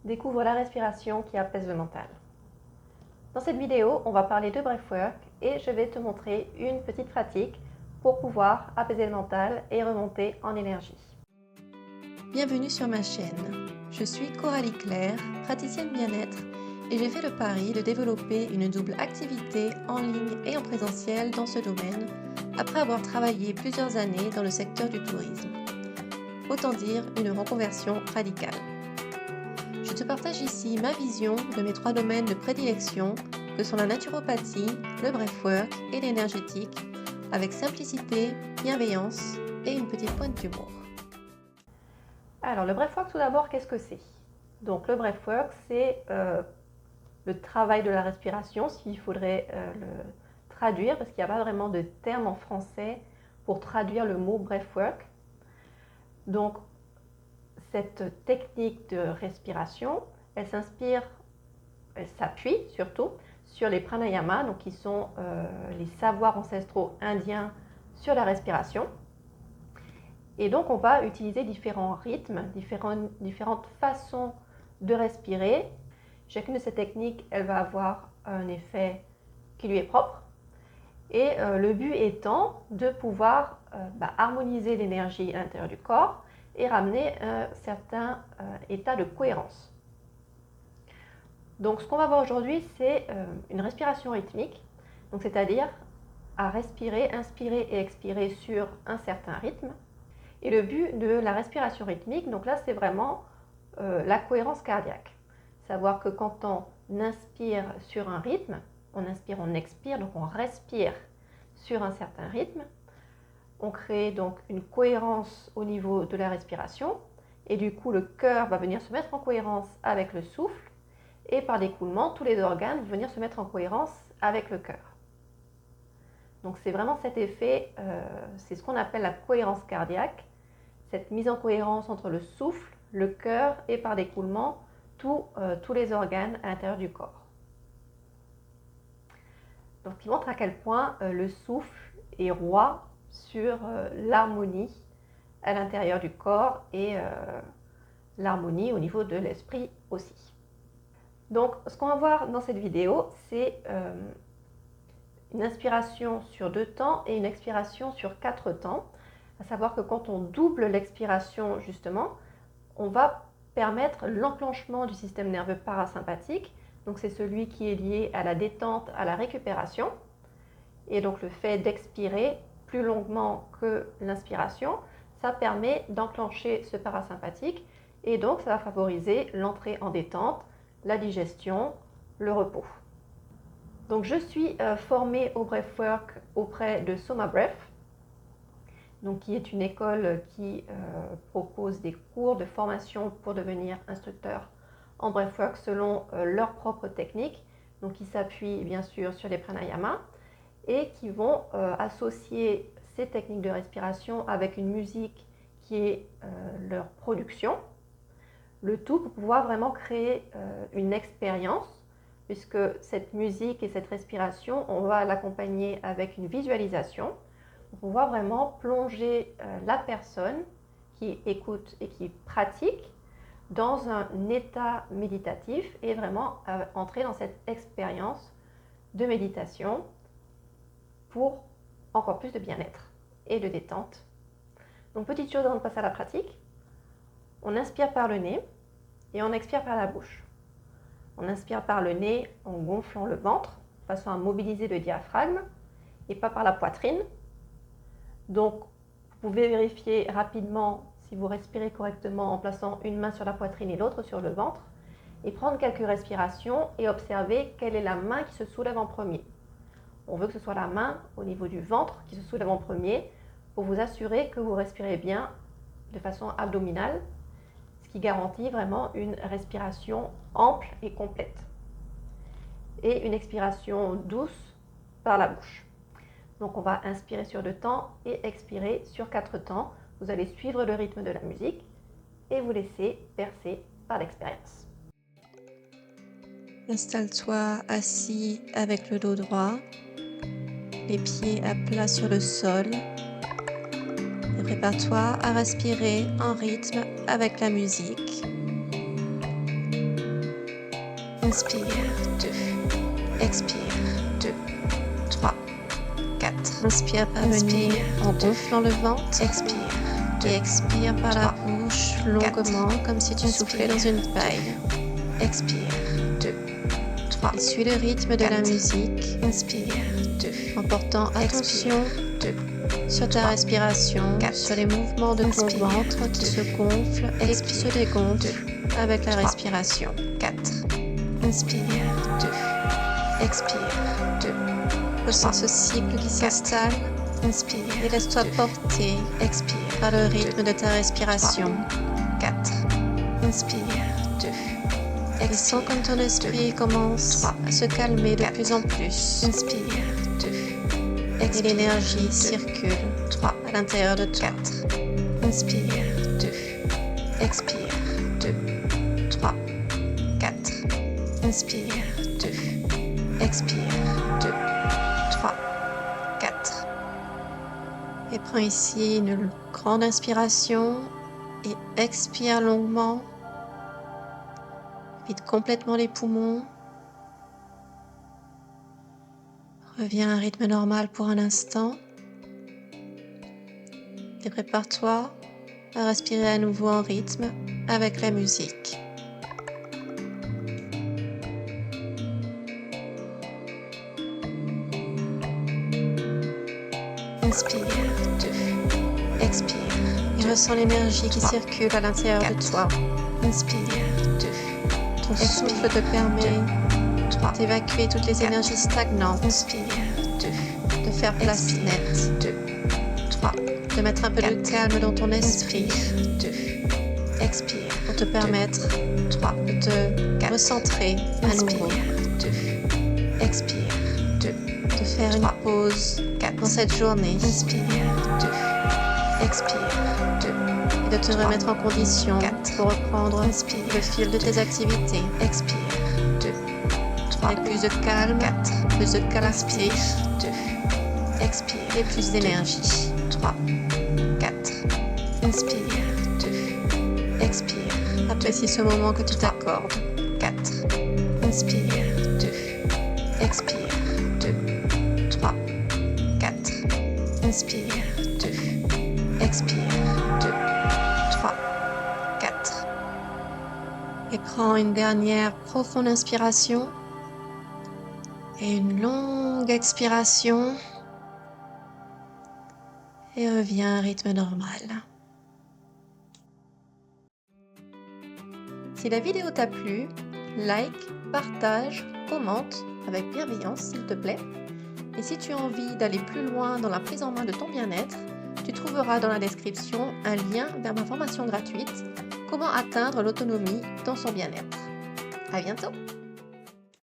Découvre la respiration qui apaise le mental. Dans cette vidéo, on va parler de breathwork et je vais te montrer une petite pratique pour pouvoir apaiser le mental et remonter en énergie. Bienvenue sur ma chaîne. Je suis Coralie Claire, praticienne bien-être et j'ai fait le pari de développer une double activité en ligne et en présentiel dans ce domaine après avoir travaillé plusieurs années dans le secteur du tourisme. Autant dire une reconversion radicale. Je te partage ici ma vision de mes 3 domaines de prédilection que sont la naturopathie, le breathwork et l'énergétique, avec simplicité, bienveillance et une petite pointe d'humour. Alors le breathwork tout d'abord, qu'est-ce que c'est? Donc le breathwork c'est le travail de la respiration, s'il faudrait le traduire, parce qu'il n'y a pas vraiment de terme en français pour traduire le mot breathwork. Donc cette technique de respiration, elle s'appuie surtout sur les pranayamas, donc qui sont les savoirs ancestraux indiens sur la respiration. Et donc on va utiliser différents rythmes, différentes façons de respirer. Chacune de ces techniques, elle va avoir un effet qui lui est propre. Et le but étant de pouvoir harmoniser l'énergie à l'intérieur du corps et ramener un certain état de cohérence. Donc ce qu'on va voir aujourd'hui, c'est une respiration rythmique, c'est-à-dire à respirer, inspirer et expirer sur un certain rythme. Et le but de la respiration rythmique, donc là c'est vraiment la cohérence cardiaque. Savoir que quand on inspire sur un rythme, on inspire, on expire, donc on respire sur un certain rythme. On crée donc une cohérence au niveau de la respiration et du coup le cœur va venir se mettre en cohérence avec le souffle et par l'écoulement, tous les organes vont venir se mettre en cohérence avec le cœur. Donc c'est vraiment cet effet, c'est ce qu'on appelle la cohérence cardiaque, cette mise en cohérence entre le souffle, le cœur et par l'écoulement, tous les organes à l'intérieur du corps. Donc il montre à quel point le souffle est roi sur l'harmonie à l'intérieur du corps et l'harmonie au niveau de l'esprit aussi. Donc ce qu'on va voir dans cette vidéo, c'est une inspiration sur 2 temps et une expiration sur 4 temps. À savoir que quand on double l'expiration justement, on va permettre l'enclenchement du système nerveux parasympathique. Donc c'est celui qui est lié à la détente, à la récupération. Et donc le fait d'expirer plus longuement que l'inspiration, ça permet d'enclencher ce parasympathique et donc ça va favoriser l'entrée en détente, la digestion, le repos. Donc je suis formée au breathwork auprès de Soma Breath, donc qui est une école qui propose des cours de formation pour devenir instructeur en breathwork selon leur propre technique, donc qui s'appuient bien sûr sur les pranayamas et qui vont associer ces techniques de respiration avec une musique qui est leur production, le tout pour pouvoir vraiment créer une expérience, puisque cette musique et cette respiration, on va l'accompagner avec une visualisation pour pouvoir vraiment plonger la personne qui écoute et qui pratique dans un état méditatif et vraiment entrer dans cette expérience de méditation pour encore plus de bien-être et de détente. Donc petite chose avant de passer à la pratique, on inspire par le nez et on expire par la bouche. On inspire par le nez en gonflant le ventre, de façon à mobiliser le diaphragme et pas par la poitrine. Donc vous pouvez vérifier rapidement si vous respirez correctement en plaçant une main sur la poitrine et l'autre sur le ventre et prendre quelques respirations et observer quelle est la main qui se soulève en premier. On veut que ce soit la main au niveau du ventre qui se soulève en premier pour vous assurer que vous respirez bien de façon abdominale, ce qui garantit vraiment une respiration ample et complète. Et une expiration douce par la bouche. Donc on va inspirer sur 2 temps et expirer sur 4 temps. Vous allez suivre le rythme de la musique et vous laisser bercer par l'expérience. Installe-toi assis avec le dos droit, les pieds à plat sur le sol et prépare-toi à respirer en rythme avec la musique. Inspire, 2. Expire, 2, 3, 4. Inspire par venir en gonflant le ventre. Expire. Et expire par la bouche longuement, comme si tu soufflais dans une paille. Expire, 2, 3. Et suis le rythme de la musique. Inspire, 2. En portant attention sur ta respiration, sur les mouvements de ton ventre qui se gonflent et qui se dégonflent avec la respiration. 4. Inspire, 2. Expire, 2. Ressens ce cycle qui s'installe. Inspire et laisse-toi porter. Expire par le rythme de ta respiration. 4. Inspire, 2. Et sens comme ton esprit commence à se calmer de plus en plus. Inspire, 2. Et l'énergie circule à l'intérieur de toi. 4. Inspire, 2. Expire, 2, 3, 4. Inspire, 2. Expire, 2, 3, 4. Et prends ici une grande inspiration et expire longuement. Vide complètement les poumons. Reviens à un rythme normal pour un instant. Et prépare-toi à respirer à nouveau en rythme avec la musique. Inspire, 2. Expire. Et ressens l'énergie qui circule à l'intérieur de toi. Inspire, 2. Ton souffle te permet d'évacuer toutes les énergies stagnantes. Inspire, 2. De faire place nette. 2, 3. De mettre un peu de calme dans ton esprit. 2. Expire pour te permettre de te recentrer à nouveau. 2. Expire, 2. De faire une pause dans cette journée. Inspire, 2. Expire, 2. Et de te remettre en condition pour reprendre le fil de tes activités. Expire, 2. 3. Et plus de calme, plus de calme. 2. Expire et plus d'énergie. 3, 4. Inspire, 2. Expire. Apprécie ce moment que tu t'accordes. 4. Inspire, 2. Expire, 2, 3, 4. Inspire, 2. Expire, 2, 3, 4. Et prends une dernière profonde inspiration et une longue expiration. Et reviens à un rythme normal. Si la vidéo t'a plu, like, partage, commente avec bienveillance s'il te plaît. Et si tu as envie d'aller plus loin dans la prise en main de ton bien-être, tu trouveras dans la description un lien vers ma formation gratuite « Comment atteindre l'autonomie dans son bien-être ». À bientôt!